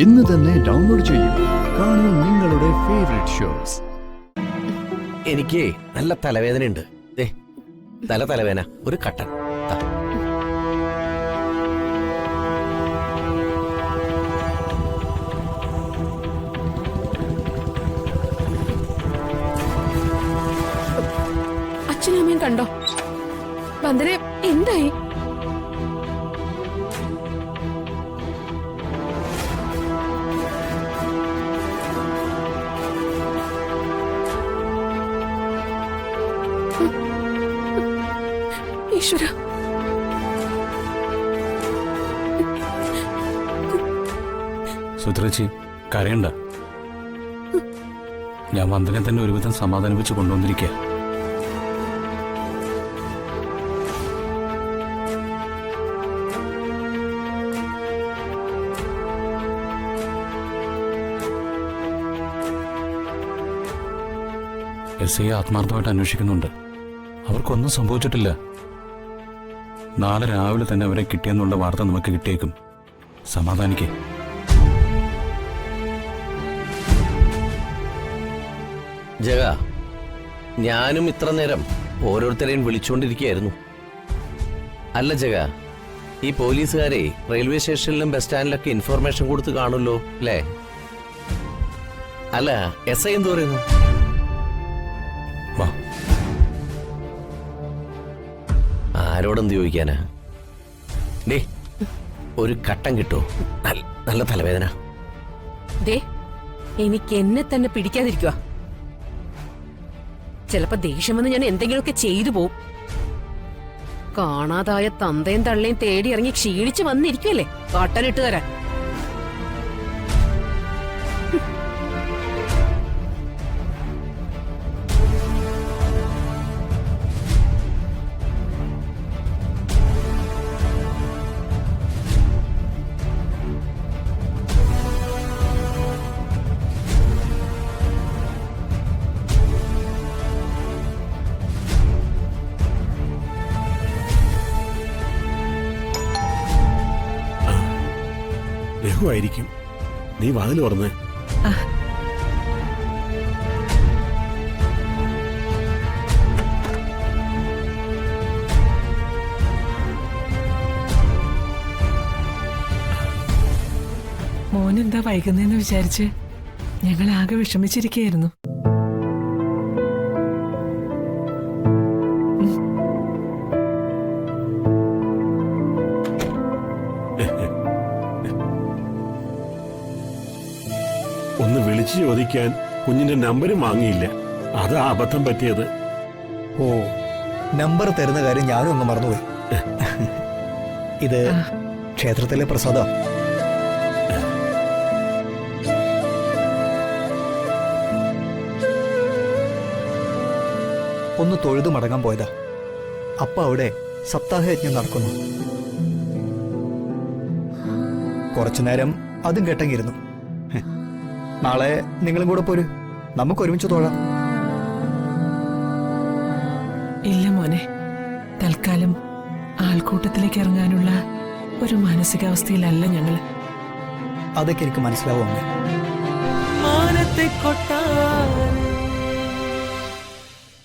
ഇന്ന് തന്നെ ഡൗൺലോഡ് ചെയ്യൂ. കാണൂ നിങ്ങളുടെ ഫേവറേറ്റ് ഷോസ്. എനിക്ക് നല്ല തലവേദനയുണ്ട്. തലവേദന, ഒരു കട്ടൻ. അച്ഛനും അമ്മയും കണ്ടോ? വന്ദനെ എന്തായി? ഈശ്വര, സുത്രച്ചി കരയണ്ട. ഞാൻ വന്ദനെ തന്നെ ഒരുവിധം സമാധാനിപ്പിച്ച് കൊണ്ടുവന്നിരിക്കുക. SI ആത്മാർത്ഥമായിട്ട് അന്വേഷിക്കുന്നുണ്ട്. അവർക്കൊന്നും സംഭവിച്ചിട്ടില്ല. നാളെ രാവിലെ തന്നെ അവരെ കിട്ടിയെന്നുള്ള വാർത്ത നമുക്ക് കിട്ടിയേക്കും. സമാധാനിക്കേ. ജഗ, ഞാനും ഇത്ര നേരം ഓരോരുത്തരെയും വിളിച്ചുകൊണ്ടിരിക്കുകയായിരുന്നു. അല്ല ജഗ, ഈ പോലീസുകാരെ റെയിൽവേ സ്റ്റേഷനിലും ബസ് സ്റ്റാൻഡിലൊക്കെ ഇൻഫർമേഷൻ കൊടുത്ത് കാണുമല്ലോ അല്ലേ? അല്ല, SI എന്ത് പറയുന്നു? ആരോടെന്ത് ചോദിക്കാനാ? ഡേ, ഒരു കട്ടൻ കിട്ടോ? നല്ല തലവേദന. എനിക്ക് എന്നെ തന്നെ പിടിക്കാതിരിക്കുക. ചിലപ്പോ ദേഷ്യം വന്ന് ഞാൻ എന്തെങ്കിലുമൊക്കെ ചെയ്തു പോവും. കാണാതായ തന്തയും തള്ളയും തേടി ഇറങ്ങി ക്ഷീണിച്ച് വന്നിരിക്കുമല്ലേ കട്ടനിട്ട് തരാൻ. രഘുവായിരിക്കും. നീ വാതിൽ തുറന്നേ. മോനെന്താ വൈകുന്നേന്ന് വിചാരിച്ച് ഞങ്ങൾ ആകെ വിഷമിച്ചിരിക്കുകയായിരുന്നു. ഒന്ന് വിളിച്ചു ചോദിക്കാൻ കുഞ്ഞിന്റെ നമ്പരും വാങ്ങിയില്ല. അതാ അബദ്ധം പറ്റിയത്. ഓ, നമ്പർ തരുന്ന കാര്യം ഞാനും ഒന്ന് മറന്നുപോയി. ഇത് ക്ഷേത്രത്തിലെ പ്രസാദം. ഒന്ന് തൊഴുതു മടങ്ങാൻ പോയതാ. അപ്പ അവിടെ സപ്താഹയജ്ഞം നടക്കുന്നു. കുറച്ചുനേരം അതും കേട്ടെങ്കിരുന്നു. നാളെ നിങ്ങളും കൂടെ പോര്, നമുക്ക് ഒരുമിച്ച് തൊഴാം. ഇല്ല മോനെ, തൽക്കാലം ആൾക്കൂട്ടത്തിലേക്ക് ഇറങ്ങാനുള്ള ഒരു മാനസികാവസ്ഥയിലല്ല ഞങ്ങൾ. അതൊക്കെ എനിക്ക് മനസ്സിലാവും. മാനത്തെ കൊട്ടാരം